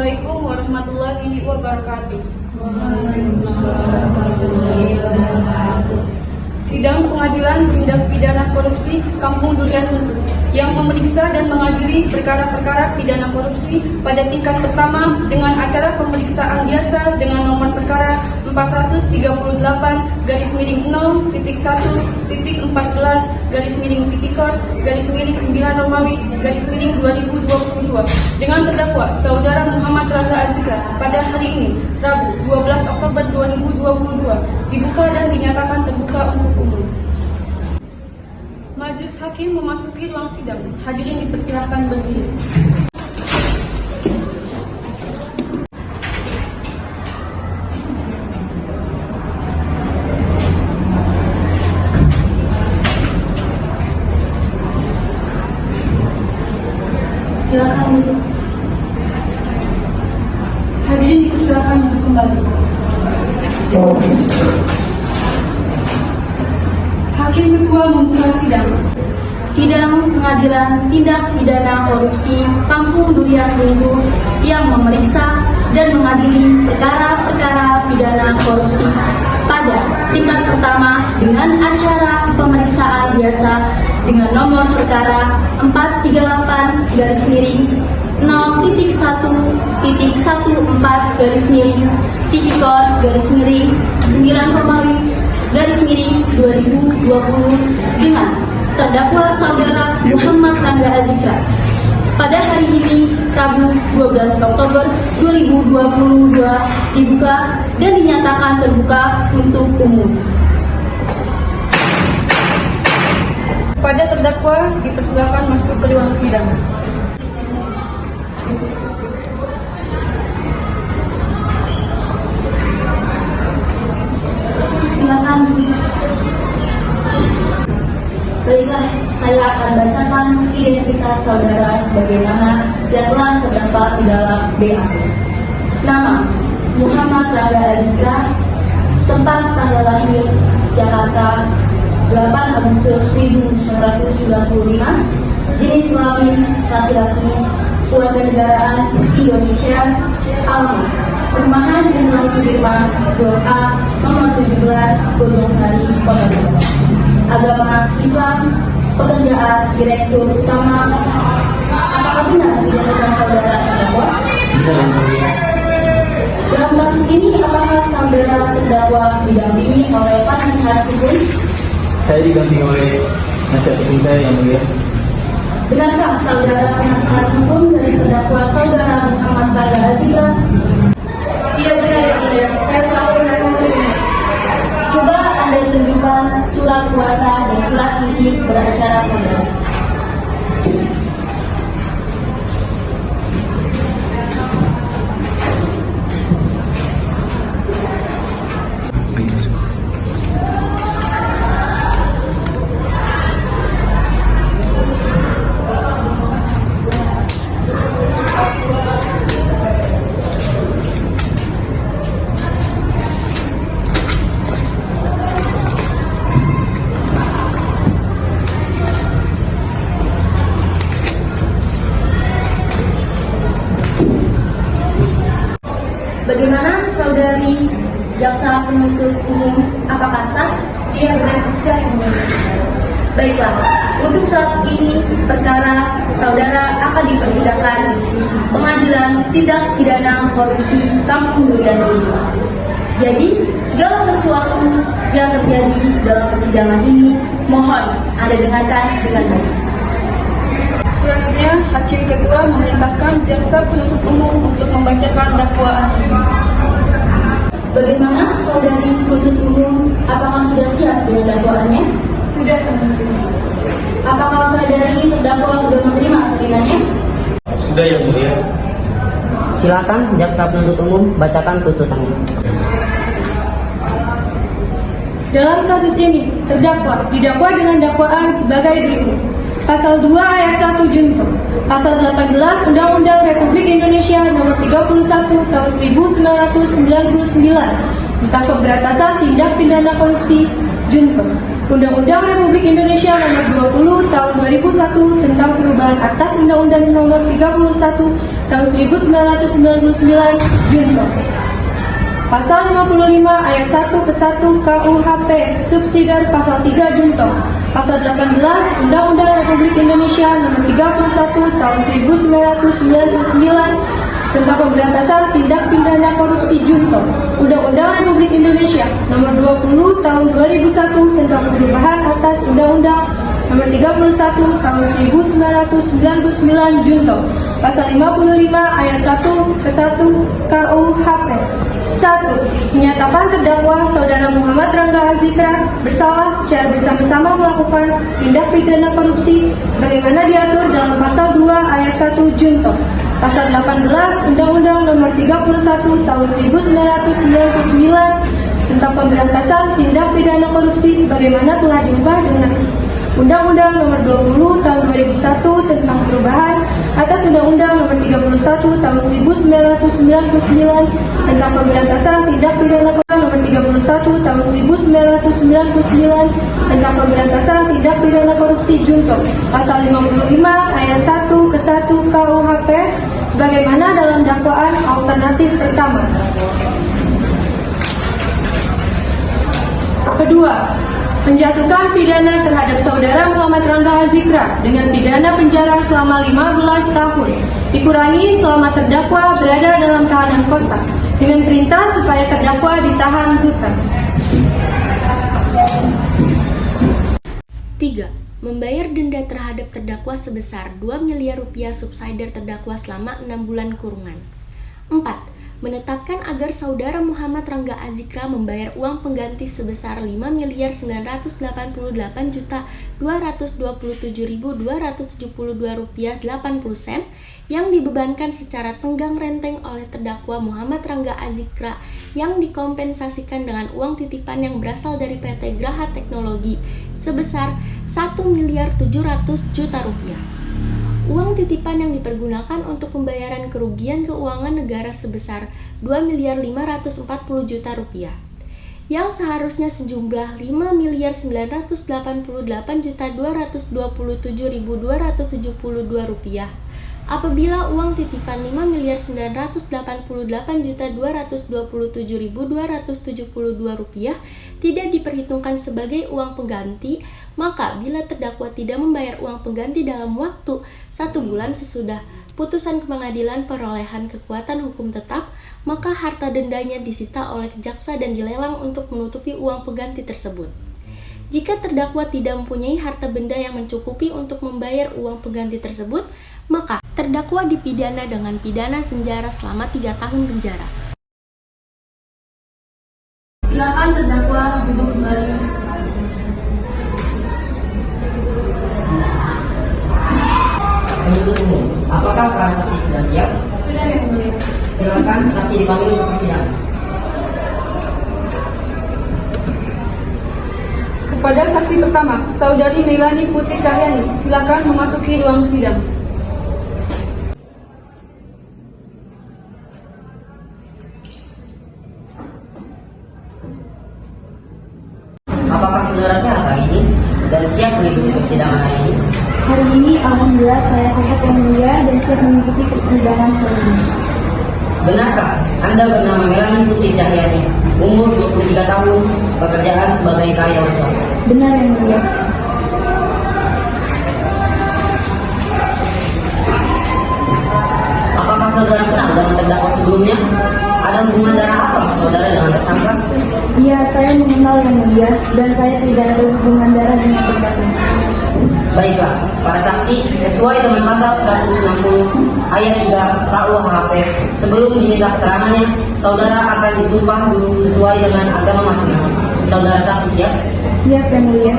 Assalamualaikum warahmatullahi wabarakatuh. Sidang Pengadilan Tindak Pidana Korupsi Kampung Durian Runtuh yang memeriksa dan mengadili perkara-perkara pidana korupsi pada tingkat pertama dengan acara pemeriksaan biasa dengan nomor perkara 438-1-1/14/9 Romawi /2022 dengan terdakwa Saudara Muhammad Rangga Azikra pada hari ini Rabu 12 Oktober 2022 dibuka dan dinyatakan terbuka untuk umum. Majelis Hakim memasuki ruang sidang. Hadirin dipersilakan berdiri. Silakan duduk. Hadirin dipersilakan duduk kembali. Hakim Ketua membuka sidang. Sidang Pengadilan Tindak Pidana Korupsi Kampung Durian Runtuh yang memeriksa dan mengadili perkara-perkara pidana korupsi pada tingkat pertama dengan acara pemeriksaan biasa dengan nomor perkara 438-0.1.14/9 Romawi /2020 dengan terdakwa Saudara Muhammad Rangga Azikra pada hari ini Rabu 12 Oktober 2022 dibuka dan dinyatakan terbuka untuk umum. Pada terdakwa dipersilakan masuk ke ruang sidang. Silakan. Baiklah, saya akan bacakan identitas saudara sebagaimana yang telah terdapat di dalam BAP. Nama: Muhammad Rangga Azikra. Tempat tanggal lahir: Jakarta, 8 Agustus 1995. Jenis kelamin laki-laki. Kewarganegaraan Indonesia. Alamat: Perumahan Generasi Sudirman, Blok A, nomor 17, Bojong-Sari, Kota Depok. Agama Islam. Pekerjaan Direktur Utama. Apakah benar identitas saudara terdakwa? Dalam kasus ini, apakah saudara terdakwa didampingi oleh penasihat hukum? Saya didampingi oleh penasihat hukum saya yang mulia. Benarkah saudara penasihat hukum dari terdakwa Saudara Muhammad Rangga Azikra? Iya benar, Yang Mulia. Saya selaku penasihat hukum. Coba Anda tunjukkan surat kuasa dan surat izin beracara saudara. Bagaimana saudari jaksa penuntut umum, apakah sah? Iya benar, bisa Yang Mulia. Baiklah, untuk saat ini perkara saudara akan dipersidangkan Pengadilan Tindak Pidana Korupsi Kampung Durian Runtuh. Jadi, segala sesuatu yang terjadi dalam persidangan ini mohon Anda dengarkan dengan baik. Selanjutnya, Hakim Ketua memerintahkan jaksa penuntut umum untuk membacakan dakwaan. Bagaimana saudari penuntut umum, apakah sudah siap dengan dakwaannya? Sudah, Yang Mulia. Apakah saudari terdakwa sudah menerima salinannya? Sudah, Yang Mulia. Silakan jaksa penuntut umum bacakan tuntutannya. Dalam kasus ini, terdakwa didakwa dengan dakwaan sebagai berikut. Pasal 2 ayat 1 Junto, Pasal 18 Undang-Undang Republik Indonesia Nomor 31 Tahun 1999 tentang pemberantasan tindak pidana korupsi Junto, Undang-Undang Republik Indonesia Nomor 20 Tahun 2001 tentang perubahan atas Undang-Undang Nomor 31 tahun 1999 Junto. Pasal 55 ayat 1 ke 1 KUHP subsidiar pasal 3 Junto. Pasal 18 Undang-Undang Republik Indonesia Nomor 31 Tahun 1999 tentang pemberantasan tindak pidana korupsi Junto. Undang-Undang Republik Indonesia Nomor 20 Tahun 2001 tentang perubahan atas Undang-Undang Nomor 31 Tahun 1999 Junto. Pasal 55 ayat 1 ke 1 KUHP. 1. Menyatakan terdakwa Saudara Muhammad Rangga Azikra bersalah secara bersama-sama melakukan tindak pidana korupsi sebagaimana diatur dalam pasal 2 ayat 1 Junto. Pasal 18 Undang-Undang Nomor 31 Tahun 1999 tentang pemberantasan tindak pidana korupsi sebagaimana telah diubah dengan Undang-Undang Nomor 20 Tahun 2001 tentang perubahan atas Undang-Undang Nomor 31 Tahun 1999 tentang pemberantasan tindak pidana korupsi Nomor 31 Tahun 1999 tentang pemberantasan tindak pidana korupsi Junto. Pasal 55 ayat 1 ke 1 KUHP sebagaimana dalam dakwaan alternatif pertama. Kedua, menjatuhkan pidana terhadap Saudara Muhammad Rangga Azikra dengan pidana penjara selama 15 tahun, dikurangi selama terdakwa berada dalam tahanan kota, dengan perintah supaya terdakwa ditahan rutan. 3. Membayar denda terhadap terdakwa sebesar 2 miliar rupiah subsidiar terdakwa selama 6 bulan kurungan. 4. Menetapkan agar Saudara Muhammad Rangga Azikra membayar uang pengganti sebesar Rp5.988.227.272,80 yang dibebankan secara tenggang renteng oleh terdakwa Muhammad Rangga Azikra yang dikompensasikan dengan uang titipan yang berasal dari PT Graha Teknologi sebesar Rp1.700.000.000. Uang titipan yang dipergunakan untuk pembayaran kerugian keuangan negara sebesar Rp2.540.000.000 yang seharusnya sejumlah Rp5.988.227.272 apabila uang titipan Rp5.988.227.272 tidak diperhitungkan sebagai uang pengganti, maka bila terdakwa tidak membayar uang pengganti dalam waktu 1 bulan sesudah putusan pengadilan perolehan kekuatan hukum tetap, maka harta dendanya disita oleh jaksa dan dilelang untuk menutupi uang pengganti tersebut. Jika terdakwa tidak mempunyai harta benda yang mencukupi untuk membayar uang pengganti tersebut, maka terdakwa dipidana dengan pidana penjara selama 3 tahun penjara. Silakan terdakwa duduk kembali. Penuntut umum, apakah para saksi sudah siap? Sudah, Yang Mulia. Silakan saksi dipanggil untuk persidangan. Kepada saksi pertama, Saudari Melani Putri Cahyani, silakan memasuki ruang sidang. Apakah saudara sehat hari ini dan siap mengikuti persidangan hari ini? Hari ini alhamdulillah saya sehat Yang Mulia dan siap mengikuti persidangan hari ini. Benarkah Anda bernama Melani Putri Cahyani, umur 23 tahun, pekerjaan sebagai karyawan swasta? Benar Yang Mulia. Apakah saudara kenal dengan terdakwa sebelumnya? Ada hubungan darah apa saudara dengan tersangka? Iya, saya mengenal Yang Mulia dan saya tidak ada hubungan darah dengan terdakwa. Baiklah, para saksi, sesuai dengan pasal 160 ayat 3 KUHP, sebelum diminta keterangannya, saudara akan disumpah dulu sesuai dengan agama masing-masing. Saudara saksi siap? Siap Yang Mulia.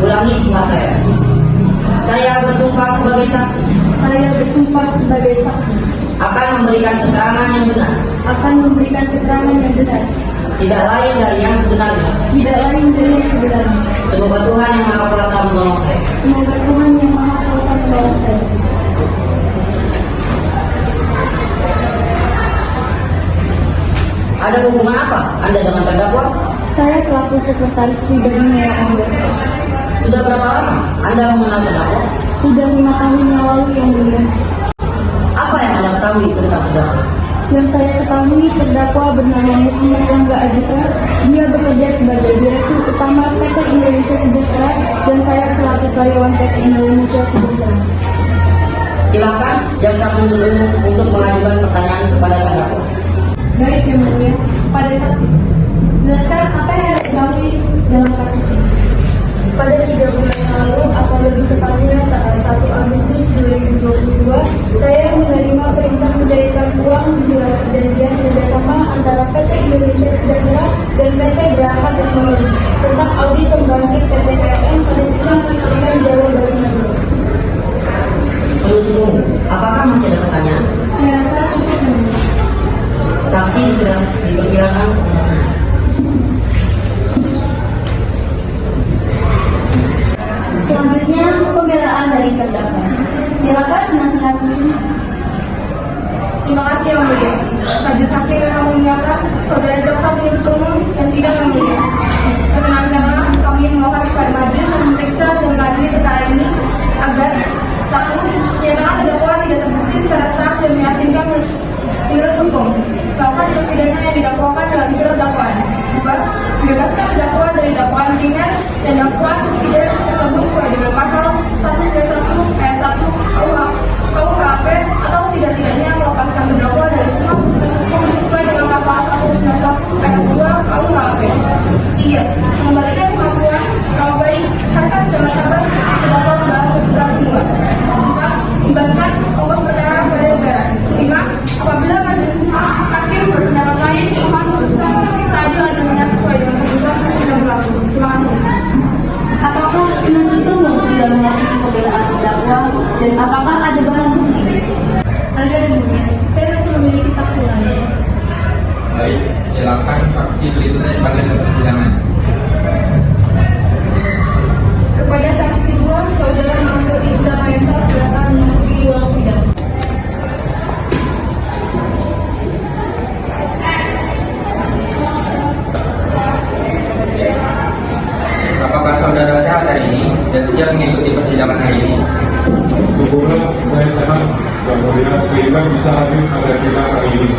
Ulangi setelah saya. Saya bersumpah sebagai saksi. Saya bersumpah sebagai saksi Akan memberikan keterangan yang benar. akan memberikan keterangan yang benar, Tidak lain dari yang sebenarnya. tidak lain dari yang sebenarnya. Semoga Tuhan yang Maha Kuasa menolong saya. Semoga Tuhan yang Maha Kuasa menolong saya. Ada hubungan apa Anda dengan terdakwa? Saya selaku sekretaris pribadinya yang mulia. Sudah berapa lama Anda mengenal terdakwa? Sudah 5 tahun yang lalu yang mulia. Apa yang Anda ketahui tentang terdakwa? Yang saya ketahui terdakwa bernama Muhammad Rangga Ajitra. Dia bekerja sebagai Direktur Utama PT Indonesia Sejahtera dan saya selaku karyawan PT Indonesia Sejahtera. Silakan jam 1 dulu untuk mengajukan pertanyaan kepada terdakwa. Baik yang mulia, pada saksi. Jelaskan apa yang Anda ketahui dalam kasus ini. Pada 3 bulan lalu, atau lebih tepatnya tanggal 1 Agustus 2022, saya menerima perintah mencairkan uang di surat perjanjian kerjasama antara PT Indonesia Sejahtera dan PT Geraha Teknologi tentang audit pembangkit PT PLN pada sistem listrik Jawa Baru Madura. Penuntut umum, apakah masih ada pertanyaan? Saya rasa cukup yang mulia. Saksi dipersilakan. Selanjutnya, pembelaan dari terdakwa. Silakan penasihat hukum. Terima kasih yang mulia. Majelis hakim yang memuliakan, saudara jaksa penuntut umum dan sidang yang mulia. Perkenankanlah kami memohon kepada majelis memeriksa dan mengadili perkara ini agar 1. Menyatakan terdakwa tidak terbukti secara sah dan meyakinkan menurut hukum melakukan tindak pidana yang didakwakan dalam surat dakwaan. 2. Membebaskan terdakwa dari dakwaan primer dan dakwaan subsidiar tersebut sesuai dengan pasal 191 ayat 1 KUHP atau tidak-tidaknya melepaskan terdakwa dari semua hukum sesuai dengan pasal 191 ayat 2 KUHP. 3. Mengembalikan kemampuan nama baik, harkat dan martabat terdakwa ke semula. 4. Membebankan ongkos perkara pada negara. 5. Apabila majelis hakim berpendapat lain, mohon putusan seadil adilnya sesuai dengan ketentuan yang berlaku. Terima kasih. Apakah penuntut umum sudah mengajukan pembelaan terdakwa dan apakah ada barang bukti? Ada yang mulia. Saya masih memiliki saksi lain. Baik, silakan saksi berikutnya dipanggil ke persidangan. Kepada saksi kedua, saudara Mansur Iza Maesa, silakan memasuki ruang sidang. Apakah saudara sehat hari ini dan siap mengikuti persidangan hari ini? Syukurlah saya sehat dan mulia sehingga bisa hadir pada sidang hari ini.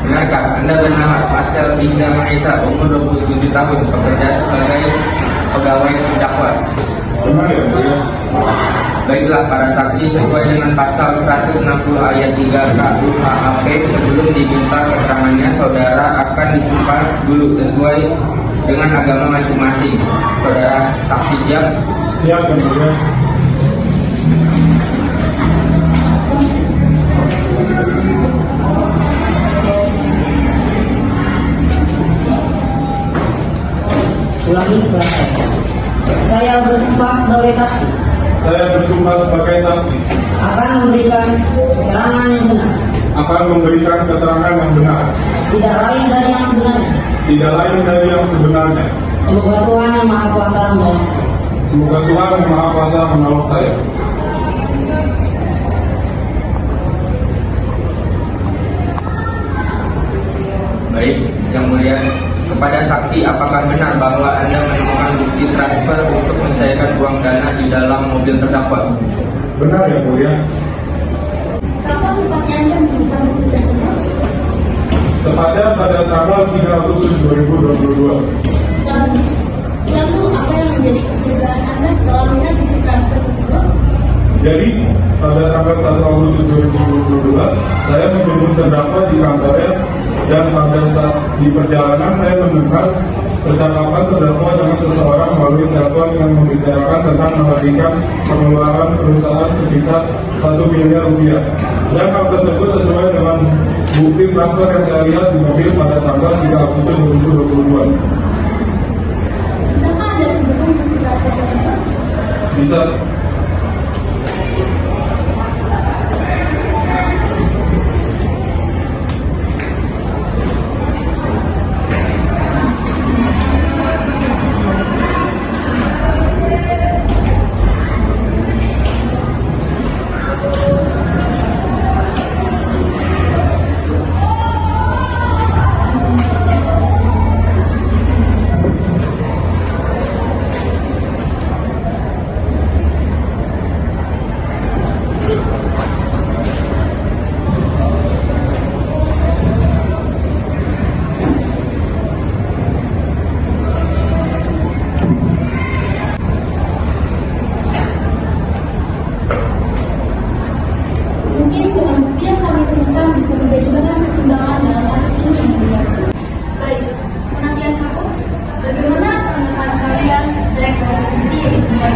Benarkah Anda bernama Marcel Iza Maesa, umur 27 tahun, bekerja sebagai pegawai terdakwa? Benar ya mulia? Baiklah, para saksi sesuai dengan pasal 160 ayat 3 KUHP, sebelum diminta keterangannya, saudara akan disumpah dulu sesuai dengan agama masing-masing. Saudara saksi siap? Siap ya mulia? Ulangi setelah saya. Saya bersumpah sebagai saksi Saya bersumpah sebagai saksi akan memberikan keterangan yang benar, akan memberikan keterangan yang benar, tidak lain dari yang sebenarnya. tidak lain dari yang sebenarnya. Semoga Tuhan yang Maha Kuasa menolong saya. Semoga Tuhan yang Maha Kuasa menolong saya. Baik, yang mulia, kepada saksi, apakah benar bahwa Anda menemukan bukti transfer untuk mencairkan uang dana di dalam mobil terdakwa? Benar ya mulia? Kapan tepatnya Anda menemukan bukti tersebut? Tepatnya pada tanggal 3 Agustus 2022. Lalu apa yang menjadi kecurigaan Anda setelah melihat bukti transfer tersebut? Jadi pada tanggal 1 Agustus 2022 saya menjemput terdakwa di kantornya dan pada saat di perjalanan saya menemukan percakapan terdakwa dengan seseorang melalui telepon yang membicarakan tentang mengalihkan pengeluaran perusahaan sekitar 1 miliar rupiah. Dan hal tersebut sesuai dengan bukti transfer yang saya lihat di mobil pada tanggal 3 Agustus 2022. Bisakah Anda mendukung bukti transfer tersebut? Bisa.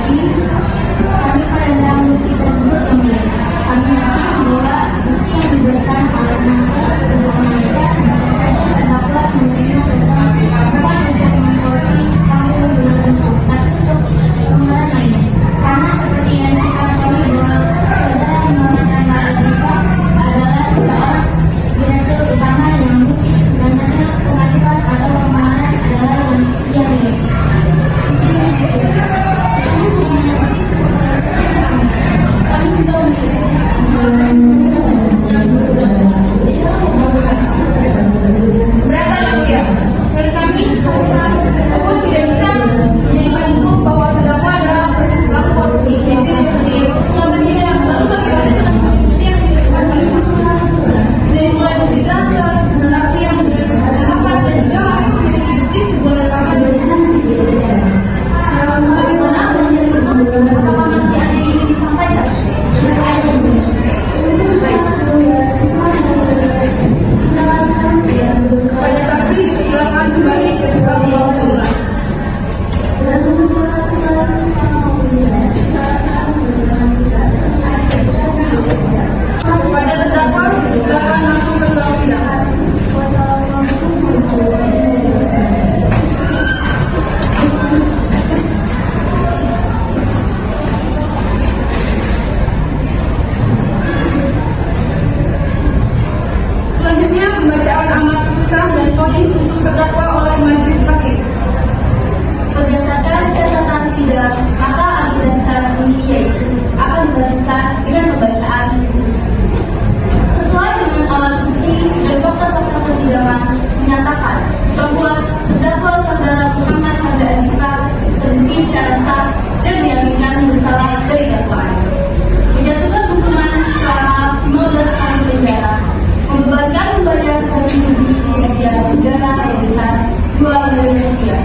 ini kami menentang bukti tersebut yang mulia. Kami yakin bahwa bukti yang diberikan oleh penasihat hukum Indonesia bisa saja terdakwa menerima utang bukan untuk mengkorupsi kampung bulan untung, tapi untuk pengeluaran lainnya. Karena seperti yang kita ketahui bahwa saudara mengatakan Amerika adalah seorang direktur utama yang mungkin banyaknya penghasilan atau pengeluaran adalah yang dia miliki. Berapa yang mulia? Menurut kami, tersebut tidak bisa menjadi penentu bahwa terdakwa adalah pelaku korupsi. Namun tidak, lalu bagaimana dengan bukti yang diberikan oleh saksi? Dari mulai bukti transfer, saksi yang terdakwa dan juga kami memiliki bukti sebuah rekaman bersama. Bagaimana penasihat hukum? Apakah masih ada yang ingin disampaikan? Baik. Pada saksi dipersilakan kembali ke tempat ruang semula. Pada terdakwa dipersilakan masuk ke ruang sidang. Selanjutnya pembacaan amar putusan dan vonis untuk terdakwa oleh majelis hakim. Berdasarkan catatan sidang, maka agenda sekarang ini yaitu akan dilanjutkan dengan pembacaan putusan. Sesuai dengan alat bukti dan fakta-fakta persidangan menyatakan bahwa terdakwa saudara Muhammad Hamzah Azika terbukti secara sah dan diyakinkan bersalah dari dakwaan. Menjatuhkan hukuman selama 15 tahun penjara, membebankan membayar ganti rugi kerugian negara sebesar 2 miliar rupiah.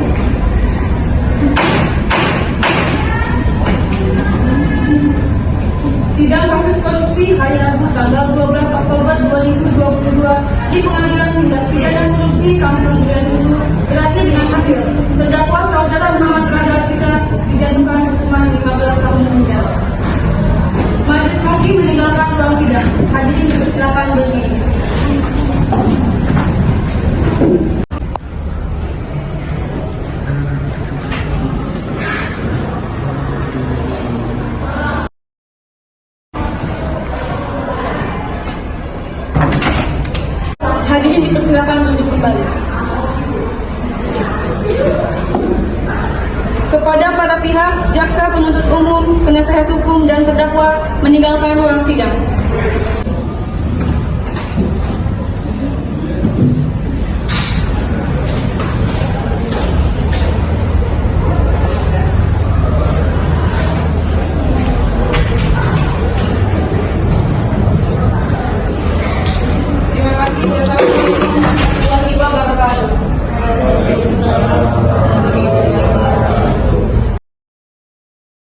Sidang kasus korupsi hari Rabu tanggal 12 Oktober 2022 di Pengadilan Tindak Pidana Korupsi Kampung Duren itu berakhir dengan hasil terdakwa saudara Muhammad Hamzah Azika dijatuhkan hukuman 15 tahun penjara. Majelis hakim meninggalkan ruang sidang. Hadirin dipersilakan berdiri. Hadirin dipersilakan duduk kembali. Kepada para pihak, jaksa penuntut umum, penasihat hukum, dan terdakwa meninggalkan ruang sidang.